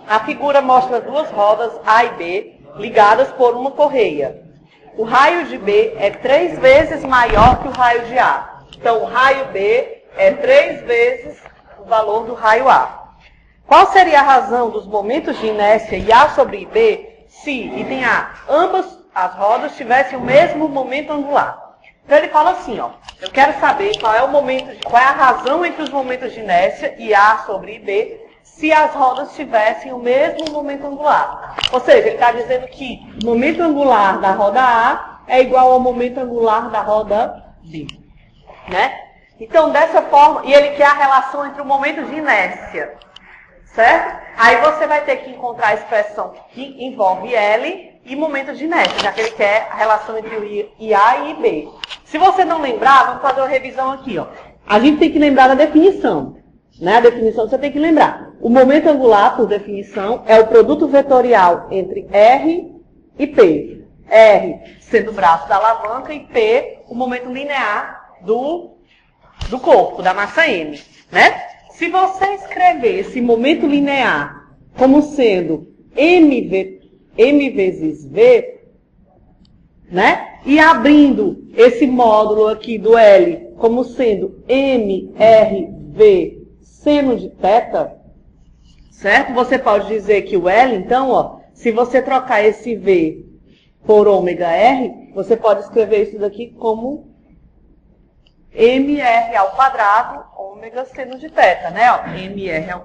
A figura mostra duas rodas A e B ligadas por uma correia. O raio de B é 3 vezes maior que o raio de A. Então, o raio B é 3 vezes o valor do raio A. Qual seria a razão dos momentos de inércia IA sobre IB se, item A, ambas as rodas tivessem o mesmo momento angular? Então, ele fala assim, ó, eu quero saber qual é a razão entre os momentos de inércia IA sobre IB se as rodas tivessem o mesmo momento angular. Ou seja, ele está dizendo que o momento angular da roda A é igual ao momento angular da roda B. Né? Então, dessa forma, e ele quer a relação entre o momento de inércia. Certo? Aí você vai ter que encontrar a expressão que envolve L e momento de inércia, já que ele quer a relação entre o IA e IB. Se você não lembrar, vamos fazer uma revisão aqui. Ó. A gente tem que lembrar da definição. Né? A definição você tem que lembrar. O momento angular, por definição, é o produto vetorial entre R e P. R sendo o braço da alavanca e P o momento linear do corpo, da massa M. Né? Se você escrever esse momento linear como sendo M vezes V, né? E abrindo esse módulo aqui do L como sendo MRV seno de θ, certo? Você pode dizer que o L, então, ó, se você trocar esse V por ômega R, você pode escrever isso daqui como MR ao quadrado, ômega seno de θ, né? Ó, MR ao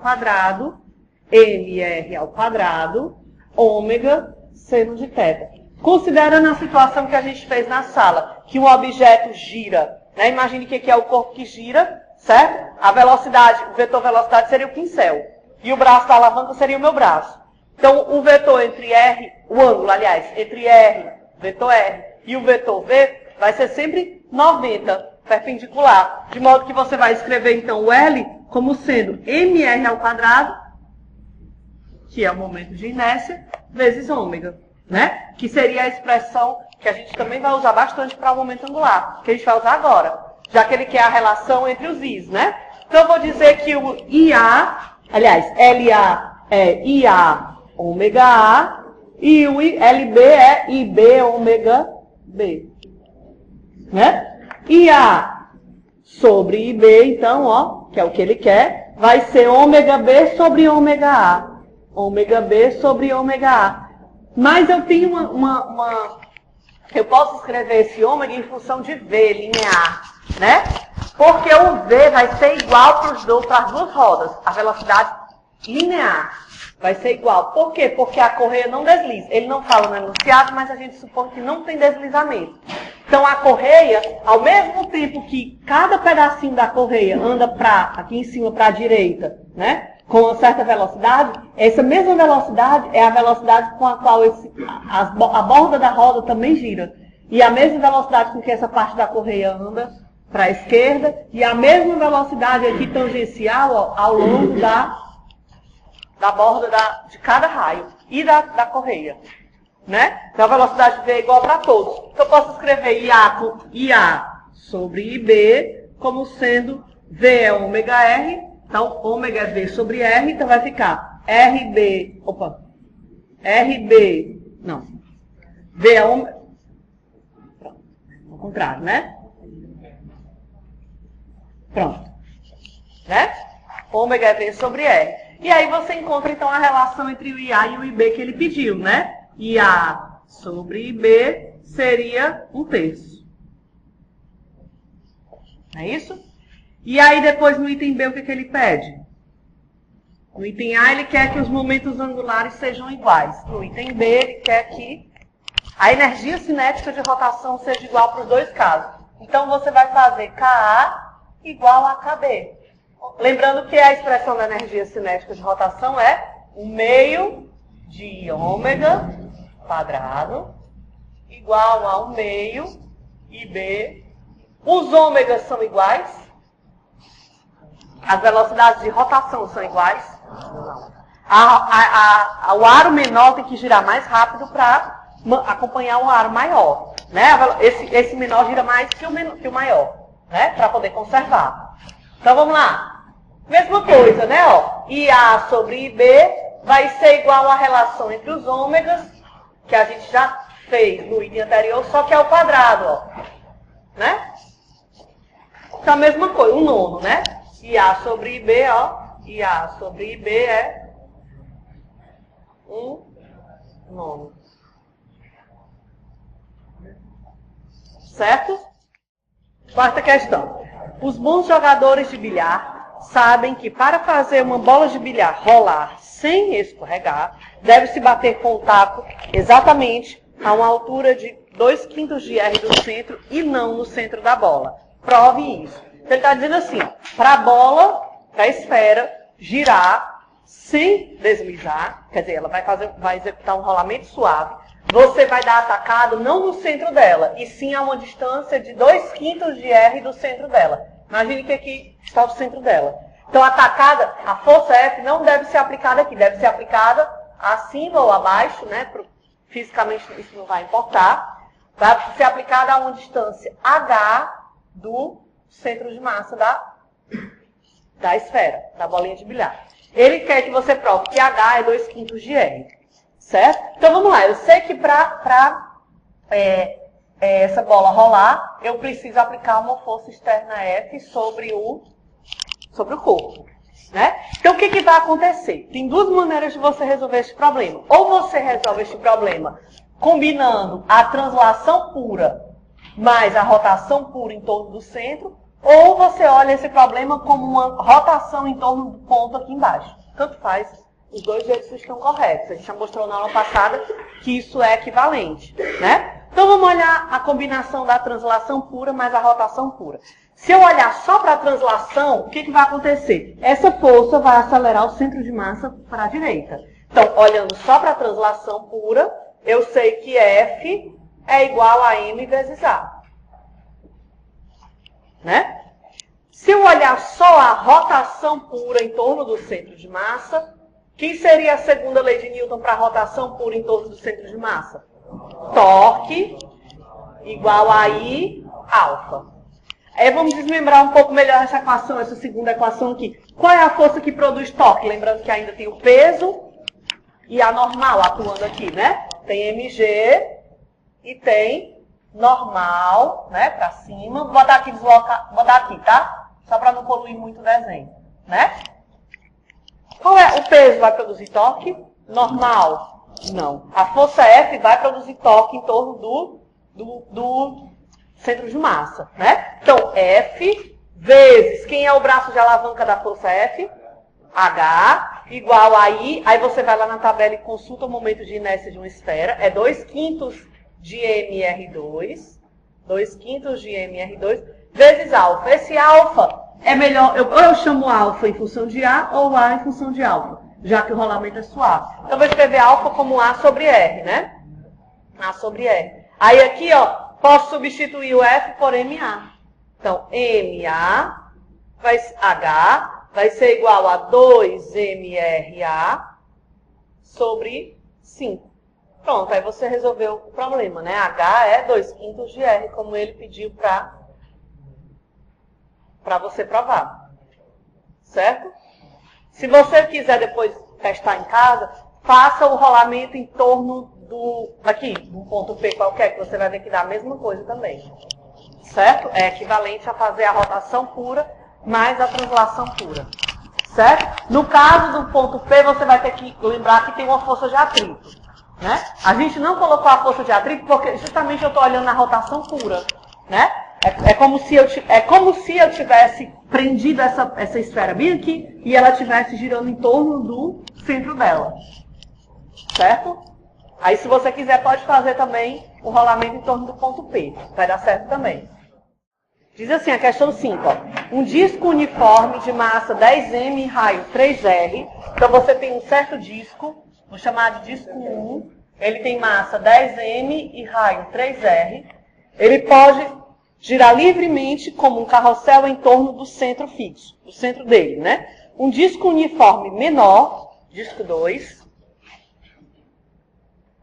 quadrado, ômega seno de θ. Considerando a situação que a gente fez na sala, que um objeto gira, né? Imagine que é o corpo que gira, certo? A velocidade, o vetor velocidade seria o pincel. E o braço da alavanca seria o meu braço. Então, o vetor entre R, o ângulo, aliás, entre R, vetor R, e o vetor V, vai ser sempre 90, perpendicular. De modo que você vai escrever, então, o L como sendo MR ao quadrado, que é o momento de inércia, vezes ômega, né? Que seria a expressão que a gente também vai usar bastante para o momento angular, que a gente vai usar agora, já que ele quer a relação entre os I's, né? Então, eu vou dizer que o IA, aliás, LA é IA ômega A, e o LB é IB ômega B. Né? IA sobre IB, então, ó, que é o que ele quer, vai ser ômega B sobre ômega A. Ômega B sobre ômega A. Mas eu tenho eu posso escrever esse ômega em função de V, linear, né? Porque o V vai ser igual para as duas rodas. A velocidade linear vai ser igual. Por quê? Porque a correia não desliza. Ele não fala no enunciado, mas a gente supõe que não tem deslizamento. Então, a correia, ao mesmo tempo que cada pedacinho da correia anda aqui em cima para a direita, né, com uma certa velocidade, essa mesma velocidade é a velocidade com a qual a borda da roda também gira. E a mesma velocidade com que essa parte da correia anda para a esquerda, e a mesma velocidade aqui tangencial ó, ao longo da borda de cada raio e da correia. Né? Então, a velocidade V é igual para todos. Então, eu posso escrever IA sobre IB como sendo V é ômega R. Então, ômega é V sobre R. Então, vai ficar V é ômega... Pronto. Ao contrário, né? Pronto. Né? Ômega é V sobre R. E aí, você encontra, então, a relação entre o IA e o IB que ele pediu, né? IA sobre IB seria 1/3. Não é isso? E aí, depois, no item B, o que ele pede? No item A, ele quer que os momentos angulares sejam iguais. No item B, ele quer que a energia cinética de rotação seja igual para os dois casos. Então, você vai fazer KA igual a KB. Lembrando que a expressão da energia cinética de rotação é 1/2 de ômega quadrado igual a 1/2 IB. Os ômegas são iguais? As velocidades de rotação são iguais? Não. O aro menor tem que girar mais rápido para acompanhar o aro maior. Né? Esse menor gira mais que o maior, né? Para poder conservar. Então vamos lá. Mesma coisa, né? Ó, IA sobre IB vai ser igual à relação entre os ômegas, que a gente já fez no item anterior, só que é o quadrado, ó. Né? Então a mesma coisa, um nono, né? IA sobre IB, ó. IA sobre IB é um nono. Certo? Quarta questão. Os bons jogadores de bilhar sabem que para fazer uma bola de bilhar rolar sem escorregar, deve-se bater com o taco exatamente a uma altura de 2/5 de R do centro e não no centro da bola. Prove isso. Então ele está dizendo assim, para a bola, para a esfera, girar sem deslizar, quer dizer, ela vai executar um rolamento suave, você vai dar a tacada não no centro dela, e sim a uma distância de 2/5 de R do centro dela. Imagine que aqui está o centro dela. Então a tacada, a força F não deve ser aplicada aqui, deve ser aplicada acima ou abaixo, né? Fisicamente isso não vai importar. Vai ser aplicada a uma distância H do centro de massa da esfera, da bolinha de bilhar. Ele quer que você prove que H é 2/5 de R. Certo? Então vamos lá, eu sei que para essa bola rolar, eu preciso aplicar uma força externa F sobre o corpo. Né? Então o que vai acontecer? Tem duas maneiras de você resolver este problema. Ou você resolve este problema combinando a translação pura mais a rotação pura em torno do centro, ou você olha esse problema como uma rotação em torno do ponto aqui embaixo. Tanto faz. Os dois jeitos estão corretos. A gente já mostrou na aula passada que isso é equivalente, né? Então vamos olhar a combinação da translação pura mais a rotação pura. Se eu olhar só para a translação, o que vai acontecer? Essa força vai acelerar o centro de massa para a direita. Então, olhando só para a translação pura, eu sei que F é igual a M vezes A. Né? Se eu olhar só a rotação pura em torno do centro de massa, quem seria a segunda lei de Newton para a rotação pura em torno do centro de massa? Torque igual a I alfa. Aí vamos desmembrar um pouco melhor essa equação, essa segunda equação aqui. Qual é a força que produz torque? Lembrando que ainda tem o peso e a normal atuando aqui, né? Tem mg e tem normal, né? Para cima. Vou botar aqui, botar aqui, tá? Só para não poluir muito o desenho, né? Qual é? O peso vai produzir torque? Normal? Não. A força F vai produzir torque em torno do centro de massa, né? Então, F vezes, quem é o braço de alavanca da força F? H, igual a I, aí você vai lá na tabela e consulta o momento de inércia de uma esfera, é 2/5 de mR2, 2/5 de mR2, vezes alfa. Esse alfa é melhor, ou eu chamo alfa em função de A, ou A em função de alfa, já que o rolamento é suave. Então, eu vou escrever alfa como A sobre R, né? A sobre R. Aí aqui, ó, posso substituir o F por MA. Então, MA H vai ser igual a 2MRA sobre 5. Pronto, aí você resolveu o problema, né? H é 2/5 de R, como ele pediu para você provar. Certo? Se você quiser depois testar em casa, faça o rolamento em torno do ponto P qualquer, que você vai ver que dá a mesma coisa também. Certo? É equivalente a fazer a rotação pura mais a translação pura. Certo? No caso do ponto P, você vai ter que lembrar que tem uma força de atrito. Né? A gente não colocou a força de atrito porque justamente eu estou olhando na rotação pura. Né? É como se eu tivesse prendido essa esfera bem aqui e ela estivesse girando em torno do centro dela. Certo? Aí, se você quiser, pode fazer também o rolamento em torno do ponto P. Vai dar certo também. Diz assim, a questão 5. Ó. Um disco uniforme de massa 10m e raio 3R. Então, você tem um certo disco, vou chamar de disco 1. Ele tem massa 10m e raio 3R. Ele pode girar livremente como um carrossel em torno do centro fixo, do centro dele, né? Um disco uniforme menor, disco 2,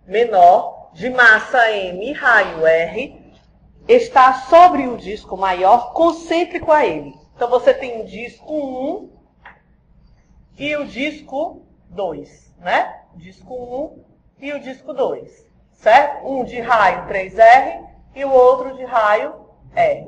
menor, de massa M e raio R, está sobre o disco maior, concêntrico a ele. Então, você tem o disco 1 e o disco 2, né? O disco 1 e o disco 2, certo? Um de raio 3R e o outro de raio R.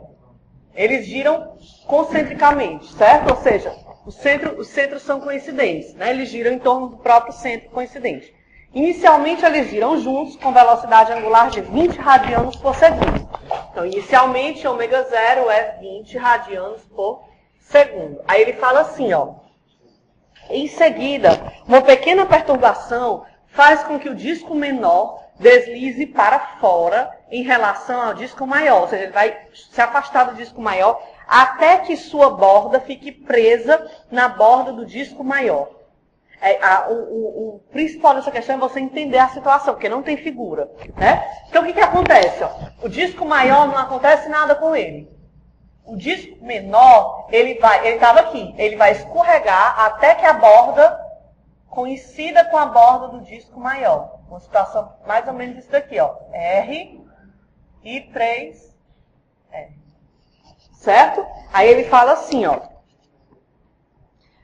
Eles giram concentricamente, certo? Ou seja, os centros são coincidentes, né? Eles giram em torno do próprio centro coincidente. Inicialmente, eles giram juntos com velocidade angular de 20 radianos por segundo. Então, inicialmente, ômega 0 é 20 radianos por segundo. Aí ele fala assim, ó. Em seguida, uma pequena perturbação faz com que o disco menor deslize para fora em relação ao disco maior. Ou seja, ele vai se afastar do disco maior até que sua borda fique presa na borda do disco maior. O principal dessa questão é você entender a situação, porque não tem figura, né? Então, o que acontece? Ó? O disco maior não acontece nada com ele. O disco menor, ele estava aqui, ele vai escorregar até que a borda coincida com a borda do disco maior. Uma situação mais ou menos isso daqui, ó. R e 3R. Certo? Aí ele fala assim, ó.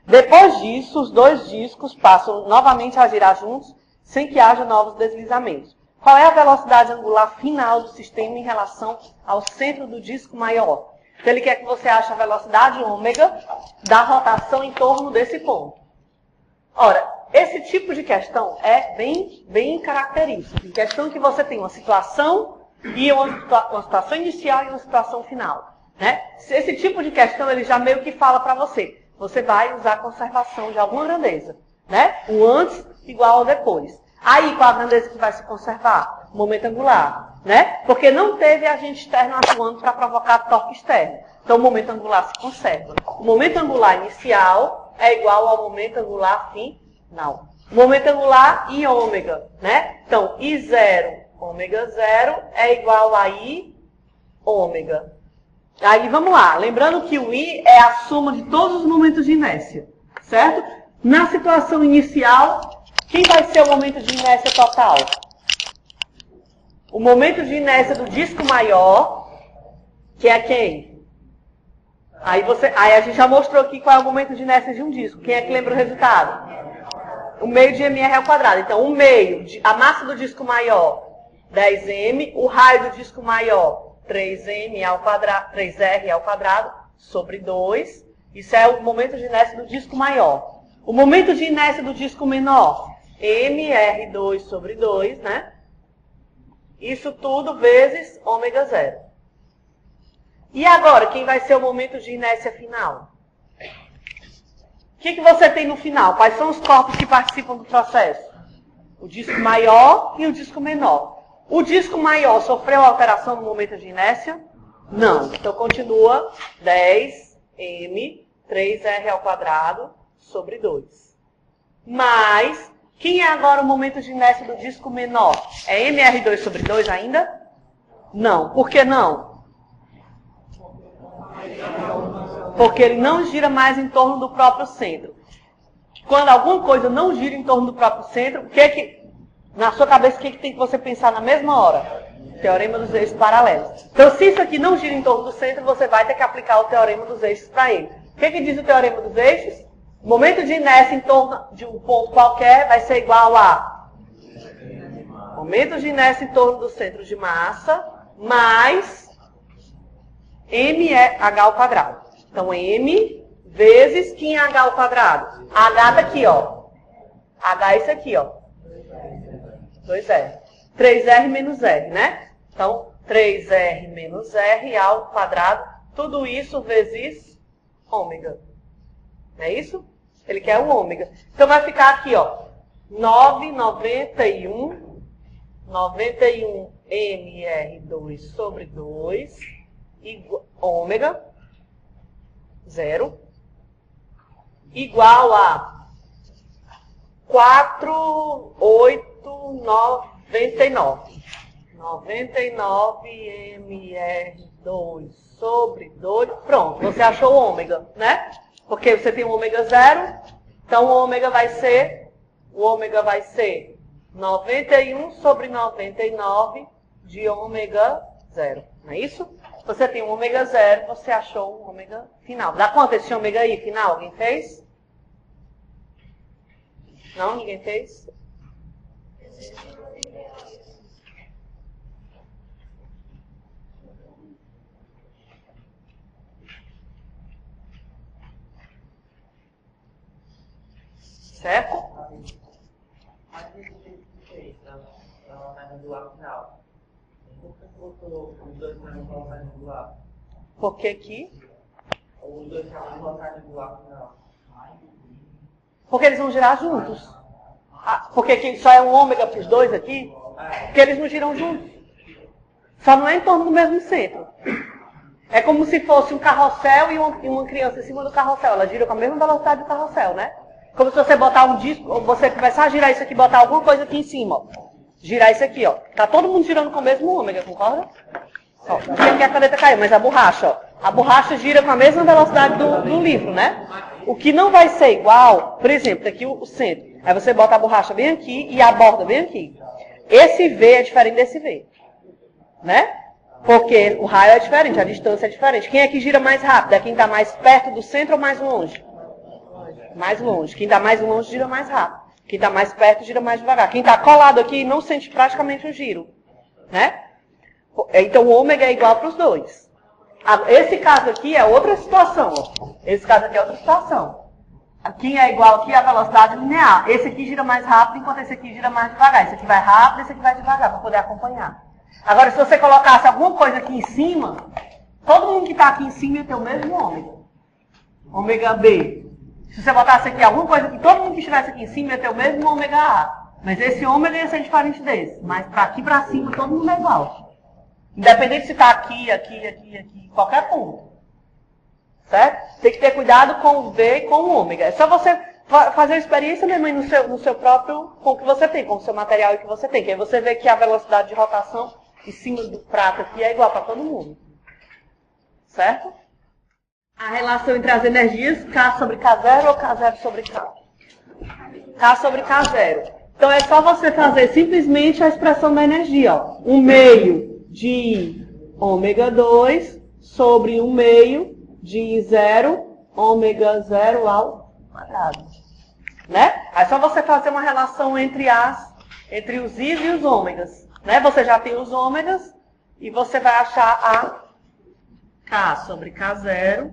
Depois disso, os dois discos passam novamente a girar juntos, sem que haja novos deslizamentos. Qual é a velocidade angular final do sistema em relação ao centro do disco maior? Então, ele quer que você ache a velocidade ômega da rotação em torno desse ponto. Ora, esse tipo de questão é bem característico. Em questão que você tem uma situação e uma situação inicial e uma situação final. Né? Esse tipo de questão, ele já meio que fala para você. Você vai usar a conservação de alguma grandeza. Né? O antes igual ao depois. Aí, qual a grandeza que vai se conservar? O momento angular. Né? Porque não teve agente externo atuando para provocar torque externo. Então, o momento angular se conserva. O momento angular inicial é igual ao momento angular final. O momento angular I ômega. Né? Então, I0, ômega 0 é igual a I ômega. Aí, vamos lá. Lembrando que o I é a soma de todos os momentos de inércia. Certo? Na situação inicial, quem vai ser o momento de inércia total? O momento de inércia do disco maior, que é quem? Aí a gente já mostrou aqui qual é o momento de inércia de um disco. Quem é que lembra o resultado? O meio de mr ao quadrado. Então, o meio, a massa do disco maior, 10m, o raio do disco maior, 3m ao quadrado, 3r ao quadrado, sobre 2. Isso é o momento de inércia do disco maior. O momento de inércia do disco menor, mr2 sobre 2, né? Isso tudo vezes ômega 0. E agora, quem vai ser o momento de inércia final? O que você tem no final? Quais são os corpos que participam do processo? O disco maior e o disco menor. O disco maior sofreu alteração no momento de inércia? Não. Então, continua 10m, 3r ao quadrado, sobre 2. Mas, quem é agora o momento de inércia do disco menor? É mr2 sobre 2 ainda? Não. Por que não? Porque ele não gira mais em torno do próprio centro. Quando alguma coisa não gira em torno do próprio centro, na sua cabeça, o que tem que você pensar na mesma hora? Teorema dos eixos paralelos. Então, se isso aqui não gira em torno do centro, você vai ter que aplicar o teorema dos eixos para ele. O que diz o teorema dos eixos? O momento de inércia em torno de um ponto qualquer vai ser igual a momento de inércia em torno do centro de massa mais mh ao quadrado. Então, m vezes quem é h ao quadrado? H tá aqui, ó. H é isso aqui, ó. 2R. 3R menos R, né? Então, 3R menos R ao quadrado. Tudo isso vezes ômega. Não é isso? Ele quer o ômega. Então, vai ficar aqui, ó. 91 mr2 sobre 2 ômega 0 igual a 4,899. 99 mr2 sobre 2. Pronto, você achou o ômega, né? Porque você tem o ômega 0, então o ômega vai ser 91 sobre 99 de ômega 0. Não é isso? Você tem um ômega 0, você achou um ômega final. Dá quanto esse ômega aí final? Alguém fez? Não? Ninguém fez? Certo? Por que aqui? Porque eles vão girar juntos. Porque aqui só é um ômega para os dois aqui? Porque eles não giram juntos. Só não é em torno do mesmo centro. É como se fosse um carrossel e uma criança em cima do carrossel. Ela gira com a mesma velocidade do carrossel, né? Como se você botar um disco, ou você começar a girar isso aqui, botar alguma coisa aqui em cima, ó. Girar isso aqui, ó. Tá todo mundo girando com o mesmo ômega, concorda? Ó, aqui a caneta caiu, mas a borracha, ó. A borracha gira com a mesma velocidade do livro, né? O que não vai ser igual, por exemplo, aqui o centro. Aí você bota a borracha bem aqui e a borda bem aqui. Esse V é diferente desse V, né? Porque o raio é diferente, a distância é diferente. Quem é que gira mais rápido? É quem está mais perto do centro ou mais longe? Mais longe. Quem está mais longe gira mais rápido. Quem está mais perto gira mais devagar. Quem está colado aqui não sente praticamente o giro, né? Então o ômega é igual para os dois. Esse caso aqui é outra situação. Ó. Esse caso aqui é outra situação. Aqui é igual aqui a velocidade linear. Esse aqui gira mais rápido, enquanto esse aqui gira mais devagar. Esse aqui vai rápido, esse aqui vai devagar, para poder acompanhar. Agora, se você colocasse alguma coisa aqui em cima, todo mundo que está aqui em cima ia ter o mesmo ômega. Ômega B. Se você botasse aqui alguma coisa aqui, todo mundo que estivesse aqui em cima ia ter o mesmo ômega A. Mas esse ômega ia ser diferente desse. Mas para aqui para cima, todo mundo é igual. Independente se está aqui, qualquer ponto. Certo? Tem que ter cuidado com o V e com o ômega. É só você fazer a experiência mesmo aí no seu próprio, com o que você tem, com o seu material e que você tem. Que aí você vê que a velocidade de rotação em cima do prato aqui é igual para todo mundo. Certo? A relação entre as energias, K sobre K0 ou K0 sobre K? K sobre K0. Então é só você fazer simplesmente a expressão da energia. Ó. 1 meio de ômega 2 sobre 1 meio de 0 ômega 0 ao quadrado. Né? Aí é só você fazer uma relação entre os Is e os ômegas. Né? Você já tem os ômegas e você vai achar a K sobre K0.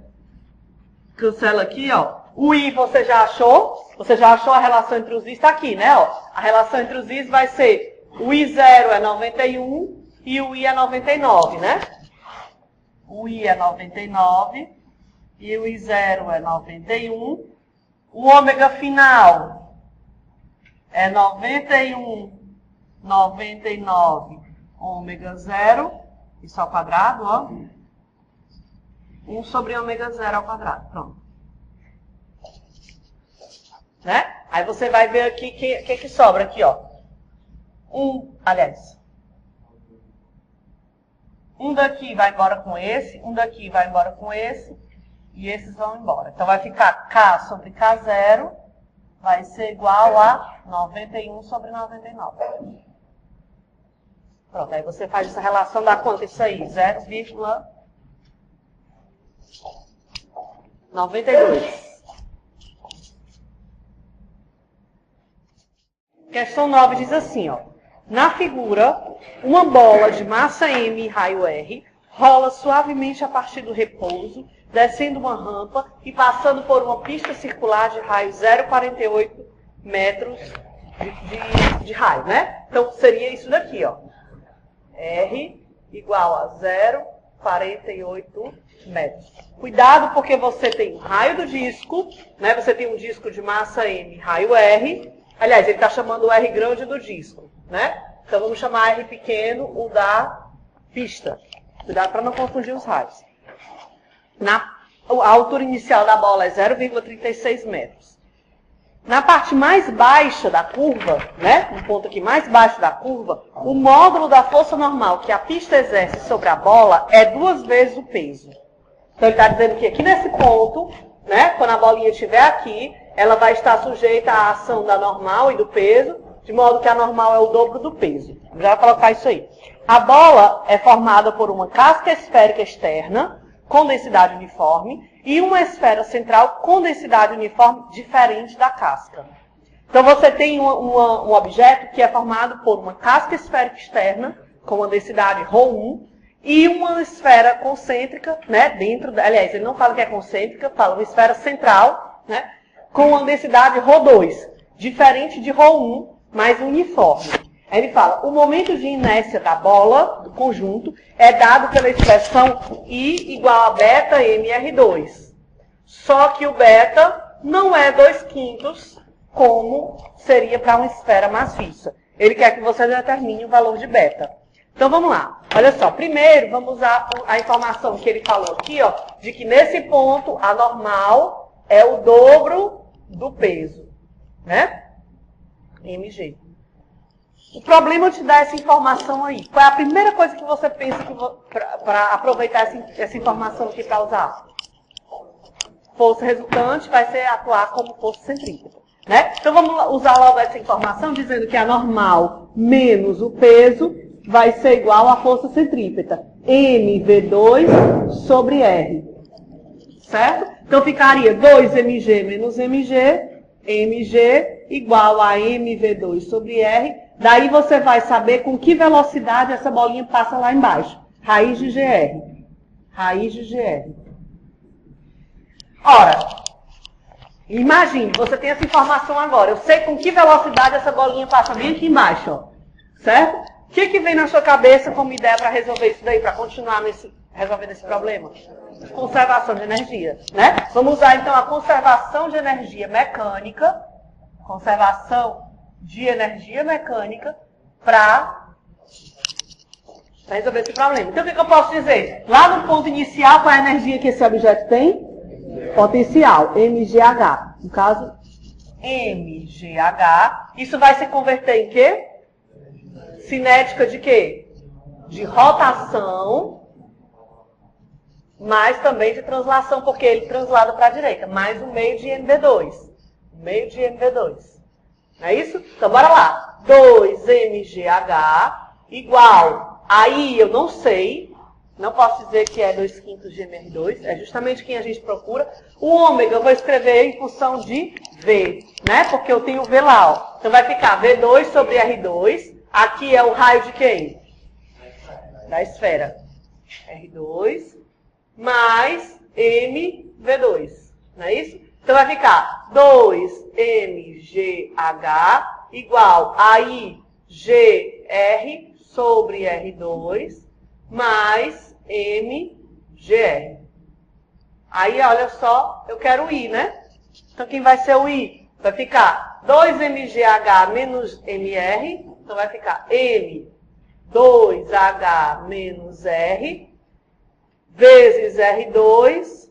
Cancela aqui, ó. O I você já achou? Você já achou a relação entre os Is? Está aqui, né? Ó. A relação entre os Is vai ser o I0 é 91 e o I é 99, né? O I é 99 e o I0 é 91. O ômega final é 91, 99, ômega 0. Isso ao quadrado, ó. 1 sobre ômega 0 ao quadrado. Pronto. Né? Aí você vai ver aqui o que sobra aqui, ó. Um daqui vai embora com esse, um daqui vai embora com esse, e esses vão embora. Então vai ficar K sobre K0, vai ser igual a 91 sobre 99. Pronto, aí você faz essa relação, dá quanto isso aí? 0,92. Questão 9 diz assim, ó. Na figura, uma bola de massa M e raio R rola suavemente a partir do repouso, descendo uma rampa e passando por uma pista circular de raio 0,48 metros de raio, né? Então, seria isso daqui, ó. R igual a 0,48 metros. Cuidado porque você tem o raio do disco, né? Você tem um disco de massa M e raio R. Aliás, ele está chamando o R grande do disco, né? Então, vamos chamar R pequeno o da pista. Cuidado para não confundir os raios. A altura inicial da bola é 0,36 metros. Na parte mais baixa da curva, né? No ponto aqui mais baixo da curva, o módulo da força normal que a pista exerce sobre a bola é 2 vezes o peso. Então, ele está dizendo que aqui nesse ponto, né? Quando a bolinha estiver aqui, ela vai estar sujeita à ação da normal e do peso, de modo que a normal é o dobro do peso. Já vou colocar isso aí. A bola é formada por uma casca esférica externa, com densidade uniforme, e uma esfera central com densidade uniforme diferente da casca. Então você tem um objeto que é formado por uma casca esférica externa, com uma densidade ρ1, e uma esfera concêntrica, né, aliás, ele não fala que é concêntrica, fala uma esfera central, né, com uma densidade ρ2, diferente de ρ1, mais uniforme. Aí ele fala, o momento de inércia da bola, do conjunto, é dado pela expressão I igual a beta mr2. Só que o beta não é 2/5, como seria para uma esfera maciça. Ele quer que você determine o valor de beta. Então vamos lá. Olha só, primeiro vamos usar a informação que ele falou aqui, ó, de que nesse ponto a normal é o dobro do peso, né? mg. O problema é te dar essa informação aí. Qual é a primeira coisa que você pensa para aproveitar essa informação aqui para usar? Força resultante vai ser atuar como força centrípeta, né? Então vamos usar logo essa informação dizendo que a normal menos o peso vai ser igual à força centrípeta. mv2 sobre R. Certo? Então ficaria 2mg menos mg, mg igual a mv2 sobre R. Daí você vai saber com que velocidade essa bolinha passa lá embaixo. Raiz de GR. Raiz de GR. Ora, imagine, você tem essa informação agora. Eu sei com que velocidade essa bolinha passa bem aqui embaixo, ó. Certo? O que vem na sua cabeça como ideia para resolver isso daí, para continuar resolvendo esse problema? Conservação de energia, né? Vamos usar então a conservação de energia mecânica, para resolver esse problema. Então o que eu posso dizer? Lá no ponto inicial, qual é a energia que esse objeto tem? Potencial, mgh. No caso, mgh. Isso vai se converter em quê? Cinética de quê? De rotação, mas também de translação, porque ele translada para a direita. Mais um meio de mv2. Meio de mv2. Não é isso? Então, bora lá. 2mgh igual. Aí eu não sei. Não posso dizer que é 2/5 de mr2. É justamente quem a gente procura. O ômega eu vou escrever em função de V, né? Porque eu tenho V lá, ó. Então vai ficar V2 sobre R2. Aqui é o raio de quem? Da esfera. R2 mais mv2. Não é isso? Então vai ficar 2mgh igual a IGR sobre R2 mais mgr. Aí, olha só, eu quero o I, né? Então, quem vai ser o I? Vai ficar 2mgh menos mr. Então, vai ficar M2H menos R vezes R2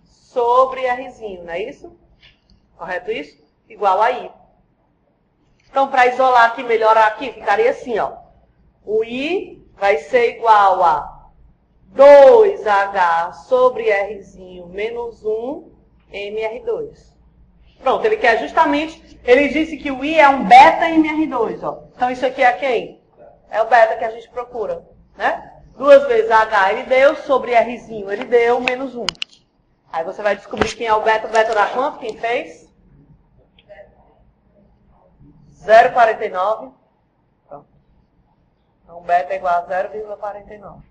sobre Rzinho, não é isso? Correto isso? Igual a I. Então, para isolar aqui, melhorar aqui, ficaria assim, ó. O I vai ser igual a 2H sobre Rzinho menos 1 mR2. Pronto, ele quer justamente, ele disse que o I é um beta mR2, ó. Então isso aqui é quem? É o beta que a gente procura, né? 2 vezes H ele deu, sobre Rzinho ele deu, menos 1. Aí você vai descobrir quem é o beta dá quanto? Quem fez? 0,49. Então, beta é igual a 0,49.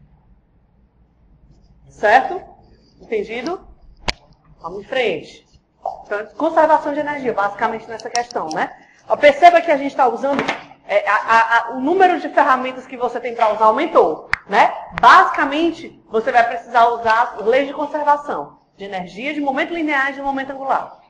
Certo? Entendido? Vamos em frente. Então, conservação de energia, basicamente nessa questão, né? Perceba que a gente está usando, o número de ferramentas que você tem para usar aumentou, né? Basicamente, você vai precisar usar as leis de conservação de energia, de momento linear e de momento angular.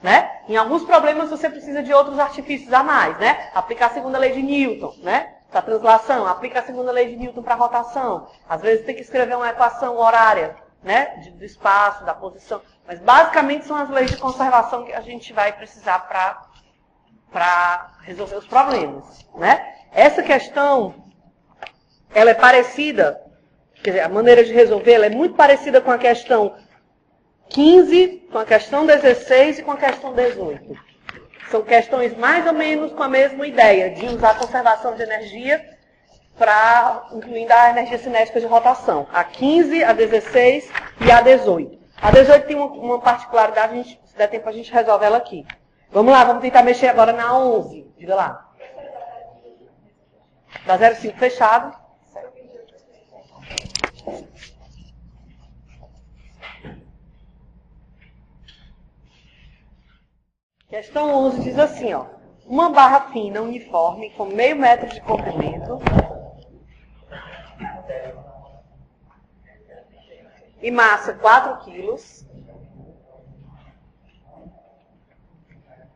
Né? Em alguns problemas você precisa de outros artifícios a mais, né? Aplicar a segunda lei de Newton, né? Para translação, aplica a segunda lei de Newton para rotação. Às vezes tem que escrever uma equação horária, né? Do espaço, da posição. Mas basicamente são as leis de conservação que a gente vai precisar para resolver os problemas, né? Essa questão, ela é parecida, quer dizer, a maneira de resolver ela é muito parecida com a questão 15, com a questão 16 e com a questão 18. São questões mais ou menos com a mesma ideia de usar a conservação de energia para incluindo a energia cinética de rotação. A 15, a 16 e a 18. A 18 tem uma particularidade, se der tempo a gente resolve ela aqui. Vamos lá, vamos tentar mexer agora na 11. Diga lá. Da 0,5 fechado. Questão 11 diz assim, ó. Uma barra fina uniforme com meio metro de comprimento e massa 4 quilos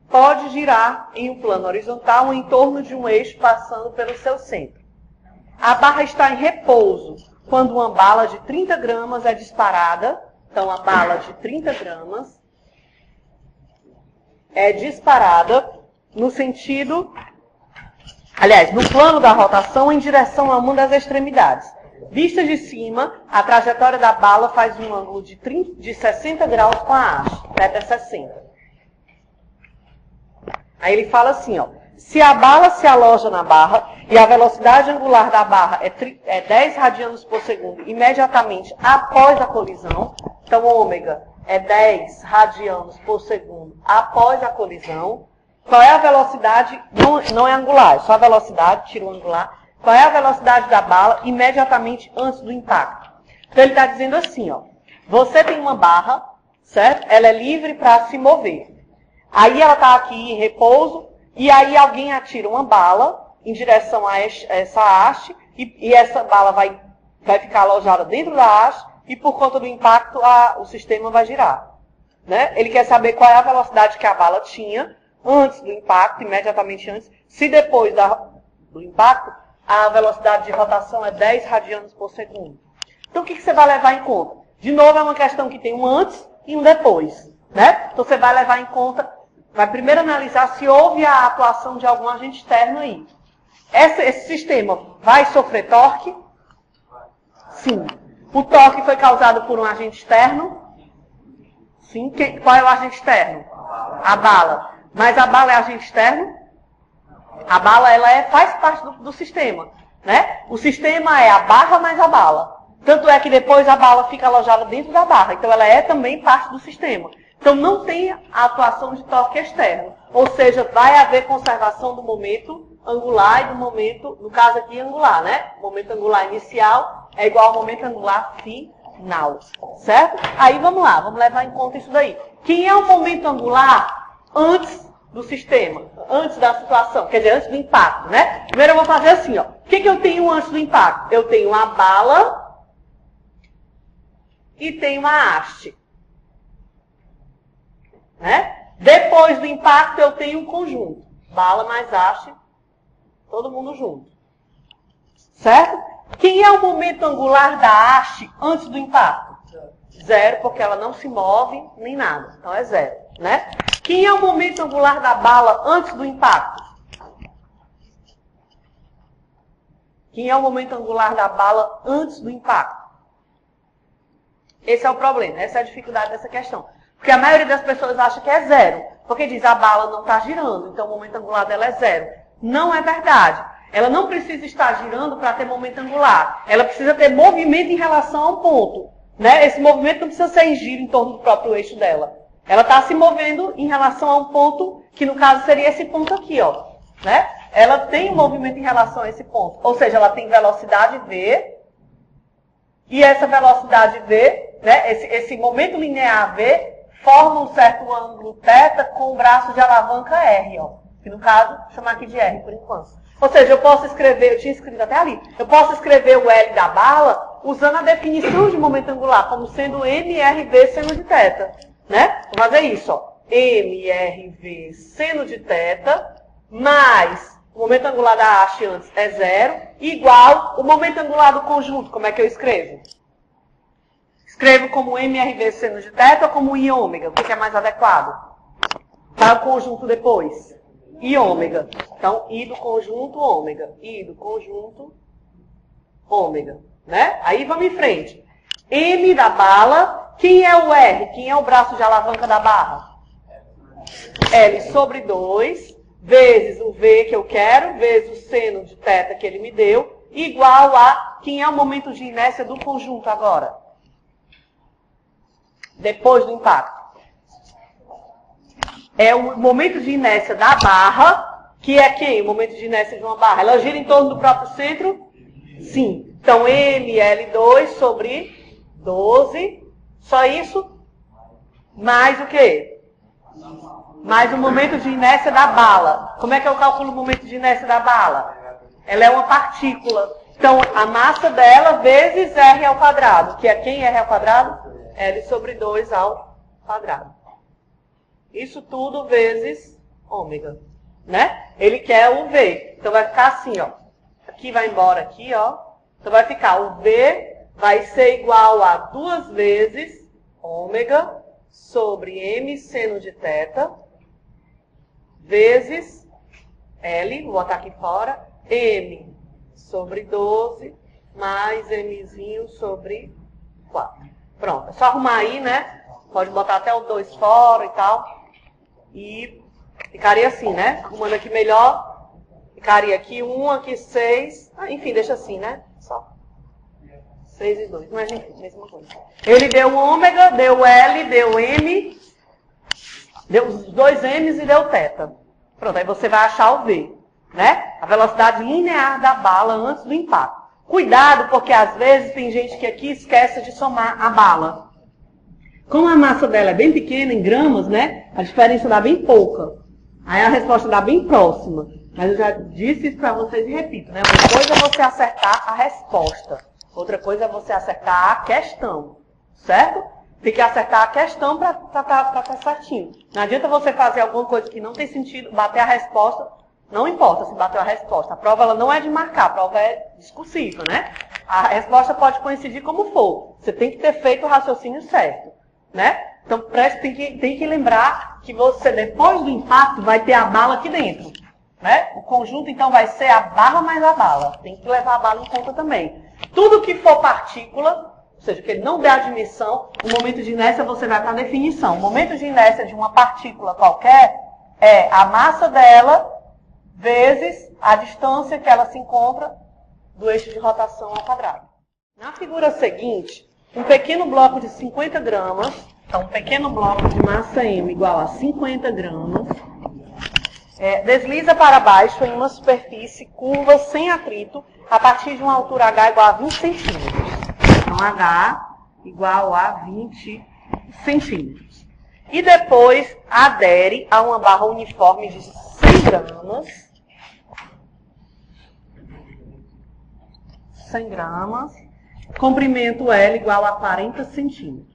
pode girar em um plano horizontal em torno de um eixo passando pelo seu centro. A barra está em repouso quando uma bala de 30 gramas é disparada. Então, a bala de 30 gramas é disparada no sentido, aliás, no plano da rotação em direção a uma das extremidades. Vista de cima, a trajetória da bala faz um ângulo de 60 graus com a haste, θ 60. Aí ele fala assim, ó, se a bala se aloja na barra e a velocidade angular da barra é 10 radianos por segundo imediatamente após a colisão, então ômega é 10 radianos por segundo após a colisão, qual é a velocidade, não é angular, é só a velocidade, tira o angular, qual é a velocidade da bala imediatamente antes do impacto? Então ele está dizendo assim, ó, você tem uma barra, certo? Ela é livre para se mover. Aí ela está aqui em repouso, e aí alguém atira uma bala em direção a essa haste, e essa bala vai ficar alojada dentro da haste, e por conta do impacto o sistema vai girar. Né? Ele quer saber qual é a velocidade que a bala tinha antes do impacto, imediatamente antes, se depois do impacto a velocidade de rotação é 10 radianos por segundo. Então o que você vai levar em conta? De novo é uma questão que tem um antes e um depois. Né? Então você vai levar em conta, vai primeiro analisar se houve a atuação de algum agente externo aí. Esse sistema vai sofrer torque? Sim. O torque foi causado por um agente externo? Sim. Qual é o agente externo? A bala. Mas a bala é agente externo? A bala ela faz parte do sistema. Né? O sistema é a barra mais a bala. Tanto é que depois a bala fica alojada dentro da barra. Então ela é também parte do sistema. Então não tem a atuação de torque externo. Ou seja, vai haver conservação do momento angular e do momento, no caso aqui, angular, né? O momento angular inicial é igual ao momento angular final. Certo? Aí vamos lá, vamos levar em conta isso daí. Quem é o momento angular antes do sistema? Antes da situação, quer dizer, antes do impacto, né? Primeiro eu vou fazer assim, ó. O que eu tenho antes do impacto? Eu tenho a bala e tenho a haste. Né? Depois do impacto eu tenho um conjunto. Bala mais haste, todo mundo junto. Certo? Quem é o momento angular da haste antes do impacto? Zero, porque ela não se move nem nada. Então é zero. Né? Quem é o momento angular da bala antes do impacto? Quem é o momento angular da bala antes do impacto? Esse é o problema, essa é a dificuldade dessa questão. Porque a maioria das pessoas acha que é zero. Porque diz, a bala não está girando, então o momento angular dela é zero. Não é verdade. Ela não precisa estar girando para ter momento angular. Ela precisa ter movimento em relação a um ponto. Né? Esse movimento não precisa ser em giro em torno do próprio eixo dela. Ela está se movendo em relação a um ponto, que no caso seria esse ponto aqui, ó. Né? Ela tem um movimento em relação a esse ponto. Ou seja, ela tem velocidade V, e essa velocidade V, né, esse momento linear V, forma um certo ângulo θ com o braço de alavanca R, ó. Que no caso, vou chamar aqui de R por enquanto. Ou seja, eu posso escrever, eu tinha escrito até ali, eu posso escrever o L da bala usando a definição de momento angular, como sendo MRV seno de θ. Né? Vou fazer isso, ó. MRV seno de θ mais o momento angular da haste antes é zero, igual o momento angular do conjunto. Como é que eu escrevo? Escrevo como MRV seno de θ ou como I ômega? O que é mais adequado? Para o conjunto depois. I ômega. Então, I do conjunto, ômega. I do conjunto, ômega. Né? Aí vamos em frente. M da bala. Quem é o R? Quem é o braço de alavanca da barra? L sobre 2, vezes o V que eu quero, vezes o seno de θ que ele me deu, igual a quem é o momento de inércia do conjunto agora? Depois do impacto. é o momento de inércia da barra, que é quem? O momento de inércia de uma barra. Ela gira em torno do próprio centro? Sim. Então, mL2 sobre 12. Só isso? Mais o quê? Mais o momento de inércia da bala. Como é que eu calculo o momento de inércia da bala? Ela é uma partícula. Então, a massa dela vezes R ao quadrado. Que é quem R ao quadrado? L sobre 2 ao quadrado. Isso tudo vezes ômega. Né? Ele quer o V. Então, vai ficar assim, ó. Aqui vai embora aqui, ó. Então, vai ficar o V vai ser igual a 2 vezes ômega sobre M seno de θ vezes L, vou botar aqui fora, M sobre 12 mais Mzinho sobre 4. Pronto, é só arrumar aí, né? Pode botar até o 2 fora e tal. E ficaria assim, né? Arrumando aqui melhor. Ficaria aqui 1, aqui 6. Enfim, deixa assim, né? Só 6 e 2. Mas enfim, mesma coisa. Ele deu ômega, deu L, deu M. Deu os 2 M's e deu θ. Pronto, aí você vai achar o V. Né? A velocidade linear da bala antes do impacto. Cuidado, porque às vezes tem gente que aqui esquece de somar a bala. Como a massa dela é bem pequena, em gramas, né? A diferença dá bem pouca. Aí a resposta dá bem próxima. Mas eu já disse isso para vocês e repito, né? Uma coisa é você acertar a resposta. Outra coisa é você acertar a questão. Certo? Tem que acertar a questão para estar certinho. Não adianta você fazer alguma coisa que não tem sentido, bater a resposta. Não importa se bateu a resposta. A prova ela não é de marcar, a prova é discursiva, né? A resposta pode coincidir como for. Você tem que ter feito o raciocínio certo, né? Então, tem que lembrar que você, depois do impacto, vai ter a bala aqui dentro, né? O conjunto, então, vai ser a barra mais a bala. Tem que levar a bala em conta também. Tudo que for partícula, ou seja, que ele não der a dimensão, o momento de inércia você vai para a definição. O momento de inércia de uma partícula qualquer é a massa dela vezes a distância que ela se encontra do eixo de rotação ao quadrado. Na figura seguinte, um pequeno bloco de 50 gramas, então um pequeno bloco de massa M igual a 50 gramas, desliza para baixo em uma superfície curva sem atrito a partir de uma altura H igual a 20 centímetros. Então, H igual a 20 centímetros. E depois adere a uma barra uniforme de 100 gramas, 100 gramas, comprimento L igual a 40 centímetros.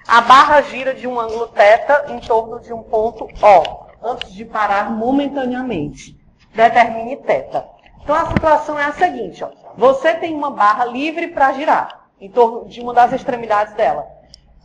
A barra gira de um ângulo θ em torno de um ponto O, antes de parar momentaneamente. Determine θ. Então, a situação é a seguinte, ó. Você tem uma barra livre para girar, em torno de uma das extremidades dela.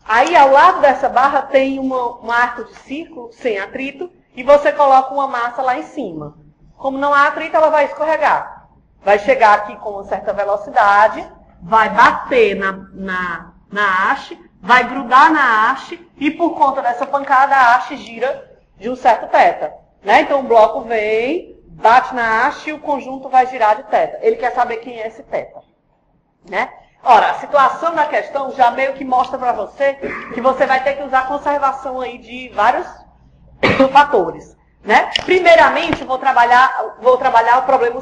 Aí, ao lado dessa barra, tem um arco de círculo sem atrito, e você coloca uma massa lá em cima. Como não há atrito, ela vai escorregar. Vai chegar aqui com uma certa velocidade, vai bater na haste, vai grudar na haste e por conta dessa pancada a haste gira de um certo θ. Né? Então o bloco vem, bate na haste e o conjunto vai girar de θ. Ele quer saber quem é esse θ. Né? Ora, a situação da questão já meio que mostra para você que você vai ter que usar conservação aí de vários fatores. Né? Primeiramente, vou trabalhar o problema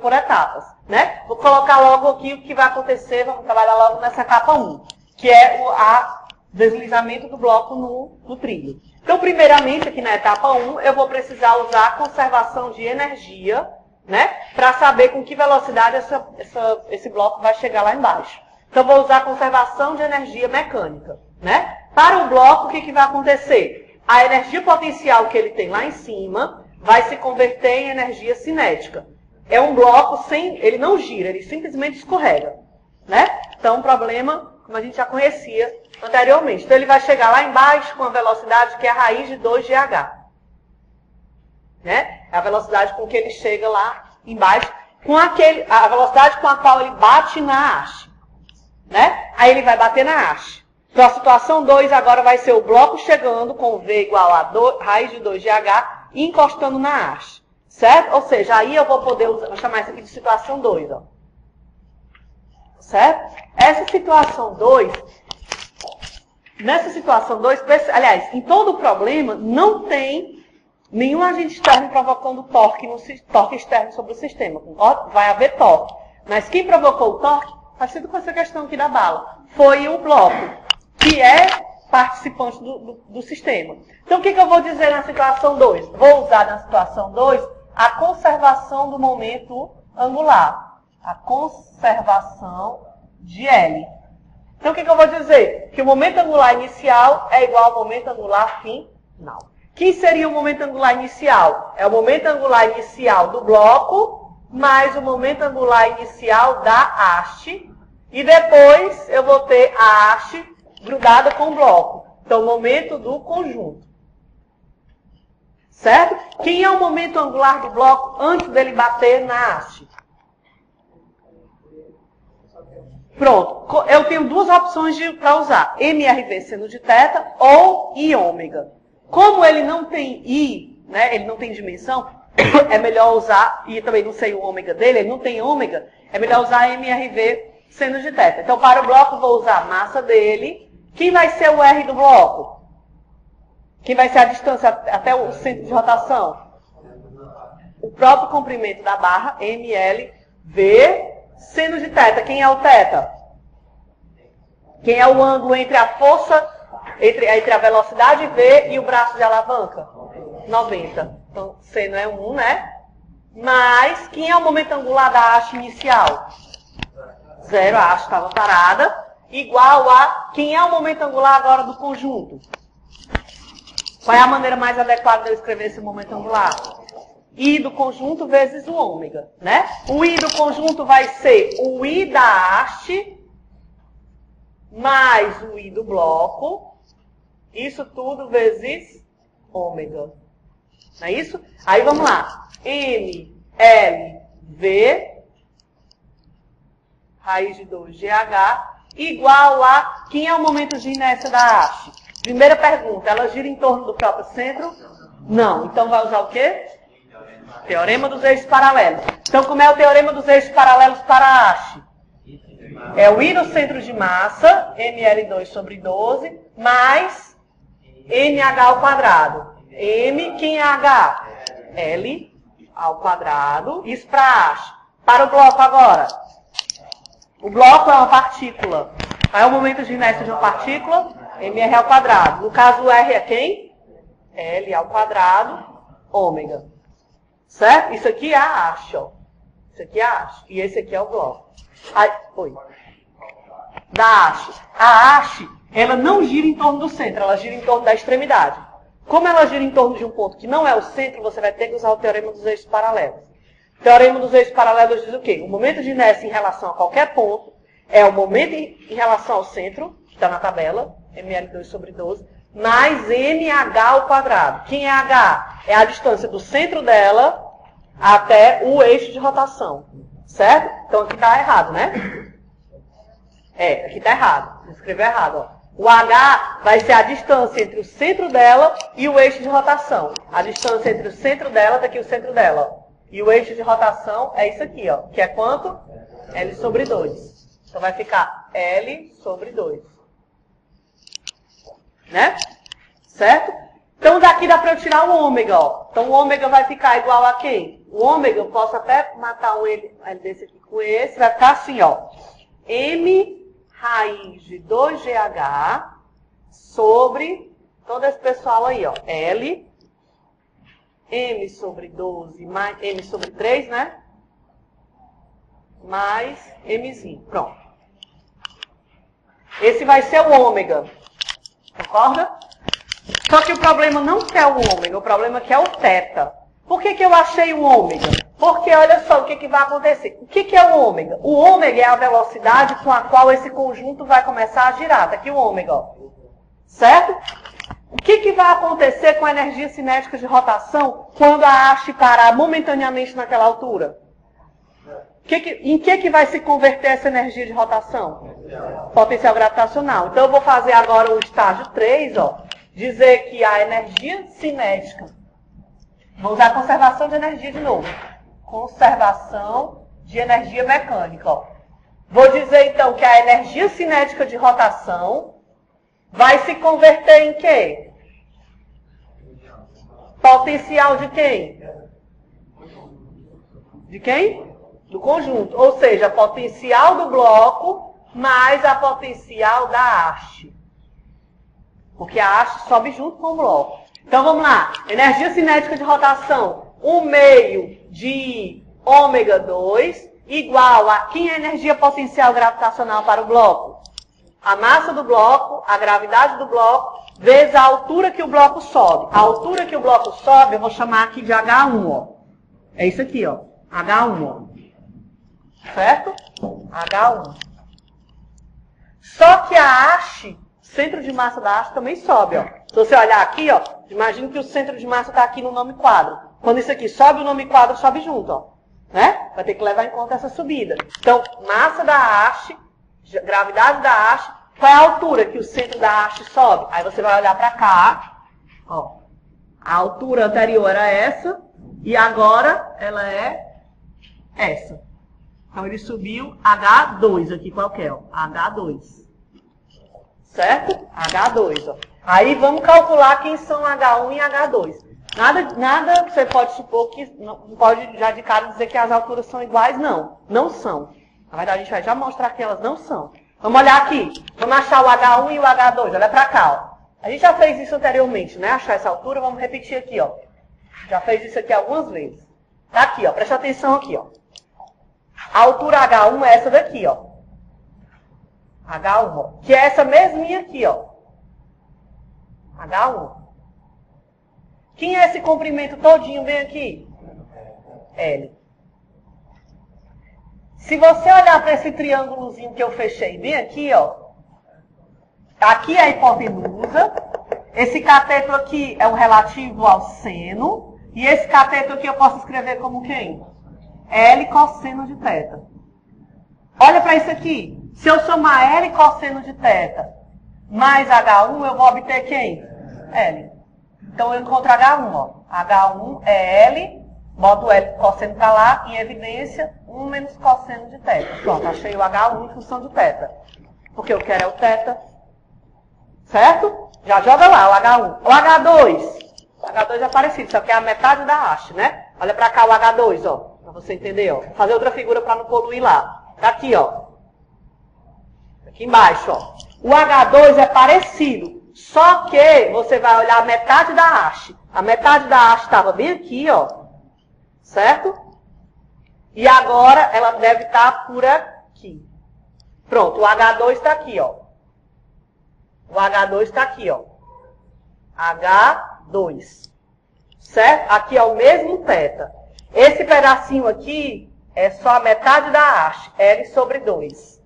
por etapas. Né? Vou colocar logo aqui o que vai acontecer, vamos trabalhar logo nessa capa 1, que é o deslizamento do bloco no trilho. Então, primeiramente, aqui na etapa 1, eu vou precisar usar a conservação de energia, né? Para saber com que velocidade esse bloco vai chegar lá embaixo. Então, vou usar a conservação de energia mecânica. Né? Para o bloco, o que vai acontecer? A energia potencial que ele tem lá em cima vai se converter em energia cinética. É um bloco ele não gira, ele simplesmente escorrega. Né? Então, um problema, como a gente já conhecia anteriormente. Então, ele vai chegar lá embaixo com a velocidade que é a raiz de 2gh. Né? É a velocidade com que ele chega lá embaixo, com a velocidade com a qual ele bate na haste. Né? Aí ele vai bater na haste. Então, a situação 2 agora vai ser o bloco chegando com V igual a raiz de 2gh e encostando na haste. Certo? Ou seja, aí eu vou poder vou chamar isso aqui de situação 2. Ó. Certo? Essa situação 2 Nessa situação 2, aliás, em todo o problema, não tem nenhum agente externo provocando torque externo sobre o sistema. Vai haver torque. Mas quem provocou o torque, parecido com essa questão aqui da bala, foi o bloco, que é participante do sistema. Então, o que eu vou dizer na situação 2? Vou usar na situação 2 a conservação do momento angular. A conservação de L. Então, o que eu vou dizer? Que o momento angular inicial é igual ao momento angular final. Que seria o momento angular inicial? É o momento angular inicial do bloco mais o momento angular inicial da haste. E depois eu vou ter a haste grudada com o bloco. Então, o momento do conjunto. Certo? Quem é o momento angular do bloco antes dele bater na haste? Pronto. Eu tenho duas opções para usar. MRV seno de θ ou I ômega. Como ele não tem I, né, ele não tem dimensão, é melhor usar, e também não sei o ômega dele, ele não tem ômega, é melhor usar MRV seno de θ. Então, para o bloco, vou usar a massa dele. Quem vai ser o R do bloco? Quem vai ser a distância até o centro de rotação? O próprio comprimento da barra, MLV seno de θ. Quem é o θ? Quem é o ângulo entre a força, entre a velocidade V e o braço de alavanca? 90. Então, seno é 1, né? Mas, quem é o momento angular da haste inicial? 0, a haste estava parada. Igual a, quem é o momento angular agora do conjunto? Qual é a maneira mais adequada de eu escrever esse momento angular? I do conjunto vezes o ômega, né? O I do conjunto vai ser o I da haste mais o I do bloco. Isso tudo vezes ômega. Não é isso? Aí vamos lá. M, L, V, raiz de 2GH, igual a, quem é o momento de inércia da haste? Primeira pergunta, ela gira em torno do próprio centro? Não. Então vai usar o quê? Teorema dos eixos paralelos. Então, como é o teorema dos eixos paralelos para a haste? É o I no centro de massa, ml2 sobre 12, mais mh ao quadrado. M, quem é H? L ao quadrado. Isso para a haste. Para o bloco agora. O bloco é uma partícula. Qual é o momento de inércia de uma partícula? mr ao quadrado. No caso, o R é quem? L ao quadrado, ômega. Certo? Isso aqui é a haste, ó. Isso aqui é a haste. E esse aqui é o bloco. Aí, oi. Da haste. A haste, ela não gira em torno do centro, ela gira em torno da extremidade. Como ela gira em torno de um ponto que não é o centro, você vai ter que usar o teorema dos eixos paralelos. O teorema dos eixos paralelos diz o quê? O momento de inércia em relação a qualquer ponto é o momento em relação ao centro, que está na tabela, ml2 sobre 12, mais mh ao quadrado. Quem é H? É a distância do centro dela até o eixo de rotação. Certo? Então aqui está errado, né? É, aqui está errado. Escreveu errado, ó. O H vai ser a distância entre o centro dela e o eixo de rotação. A distância entre o centro dela, daqui o centro dela, ó. E o eixo de rotação é isso aqui, ó. Que é quanto? L sobre 2. Então vai ficar L sobre 2. Né? Certo? Então daqui dá para eu tirar o ômega, ó. Então o ômega vai ficar igual a quem? O ômega, eu posso até matar um L desse aqui com esse. Vai ficar assim, ó. M raiz de 2GH sobre todo esse pessoal aí, ó. L, M sobre 12, mais M sobre 3, né? Mais Mzinho. Pronto. Esse vai ser o ômega. Concorda? Só que o problema não é o ômega, o problema é o θ. Por que eu achei o ômega? Porque olha só o que vai acontecer. O que é o ômega? O ômega é a velocidade com a qual esse conjunto vai começar a girar. Está aqui o ômega, ó. Certo? O que vai acontecer com a energia cinética de rotação quando a haste parar momentaneamente naquela altura? Em que vai se converter essa energia de rotação? Potencial gravitacional. Então eu vou fazer agora o estágio 3, ó. Dizer que a energia cinética, vou usar a conservação de energia de novo. Conservação de energia mecânica, ó. Vou dizer então que a energia cinética de rotação vai se converter em quê? Potencial de quem? De quem? Do conjunto. Ou seja, a potencial do bloco mais a potencial da haste. Porque a haste sobe junto com o bloco. Então vamos lá. Energia cinética de rotação. 1/2 de ômega 2 igual a... Quem é a energia potencial gravitacional para o bloco? A massa do bloco, a gravidade do bloco, vezes a altura que o bloco sobe. A altura que o bloco sobe, eu vou chamar aqui de H1, ó. É isso aqui, ó. H1, ó. Certo? H1. Só que a haste, centro de massa da haste também sobe, ó. Se você olhar aqui, ó, imagine que o centro de massa está aqui no nome quadro. Quando isso aqui sobe, o nome quadro sobe junto, ó. Né? Vai ter que levar em conta essa subida. Então, massa da haste, gravidade da haste, qual é a altura que o centro da haste sobe? Aí você vai olhar para cá, ó. A altura anterior era essa, e agora ela é essa. Então, ele subiu H2 aqui qualquer, ó. H2. Certo? H2, ó. Aí, vamos calcular quem são H1 e H2. Nada você pode supor que, não pode já de cara dizer que as alturas são iguais, não. Não são. Na verdade, a gente vai já mostrar que elas não são. Vamos olhar aqui. Vamos achar o H1 e o H2. Olha pra cá, ó. A gente já fez isso anteriormente, né? Achar essa altura, vamos repetir aqui, ó. Já fez isso aqui algumas vezes. Tá aqui, ó. Presta atenção aqui, ó. A altura H1 é essa daqui, ó. H1, ó. Que é essa mesminha aqui, ó. H1. Quem é esse comprimento todinho bem aqui? L. Se você olhar para esse triângulozinho que eu fechei bem aqui, ó. Aqui é a hipotenusa. Esse cateto aqui é o relativo ao seno. E esse cateto aqui eu posso escrever como quem? L cosseno de θ. Olha para isso aqui. Se eu somar L cosseno de θ mais H1, eu vou obter quem? L. Então eu encontro H1, ó. H1 é L, boto o L cosseno para lá, em evidência, 1 menos cosseno de θ. Pronto, achei o H1 em função de θ. Porque eu quero é o θ. Certo? Já joga lá o H1. O H2. O H2 é parecido, só que é a metade da haste, né? Olha para cá o H2, ó. Para você entender, ó. Vou fazer outra figura para não poluir lá. Tá aqui, ó. Aqui embaixo, ó. O H2 é parecido. Só que você vai olhar a metade da haste. A metade da haste estava bem aqui, ó. Certo? E agora ela deve estar por aqui. Pronto, o H2 está aqui, ó. O H2 está aqui, ó. H2. Certo? Aqui é o mesmo θ. Esse pedacinho aqui é só a metade da haste. L sobre 2.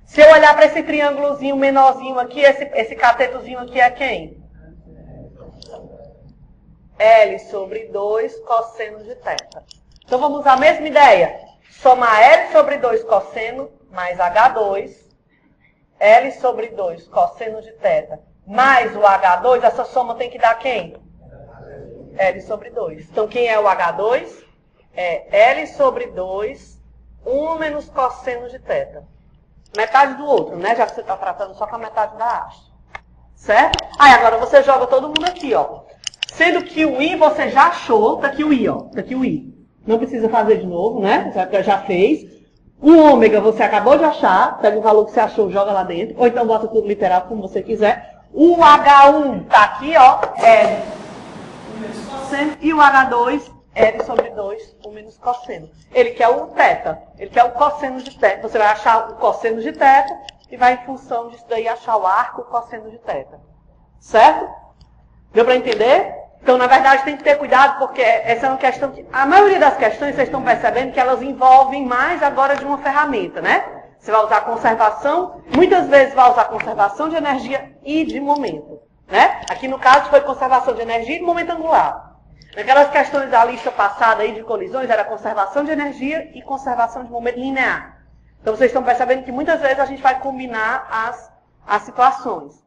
Se eu olhar para esse triângulozinho menorzinho aqui, esse catetozinho aqui é quem? L sobre 2 cosseno de θ. Então vamos usar a mesma ideia. Somar L sobre 2 cosseno mais H2. L sobre 2 cosseno de θ mais o H2. Essa soma tem que dar quem? L sobre 2. Então quem é o H2? É L sobre 2, 1 menos cosseno de θ. Metade do outro, né? Já que você está tratando só com a metade da haste. Certo? Aí agora você joga todo mundo aqui, ó. Sendo que o I você já achou. Tá aqui o I, ó. Tá aqui o I. Não precisa fazer de novo, né? Já fez. O ômega você acabou de achar. Pega o valor que você achou, joga lá dentro. Ou então bota tudo literal como você quiser. O H1 tá aqui, ó. L. 1 menos cosseno. E o H2, L sobre 2, 1 menos cosseno. Ele quer o θ. Ele quer o cosseno de θ. Você vai achar o cosseno de θ e vai, em função disso daí, achar o arco e o cosseno de θ. Certo? Deu para entender? Então, na verdade, tem que ter cuidado, porque essa é uma questão que... A maioria das questões, vocês estão percebendo que elas envolvem mais agora de uma ferramenta, né? Você vai usar conservação, muitas vezes vai usar conservação de energia e de momento, né? Aqui, no caso, foi conservação de energia e de momento angular. Naquelas questões da lista passada aí de colisões, era conservação de energia e conservação de momento linear. Então, vocês estão percebendo que muitas vezes a gente vai combinar as situações.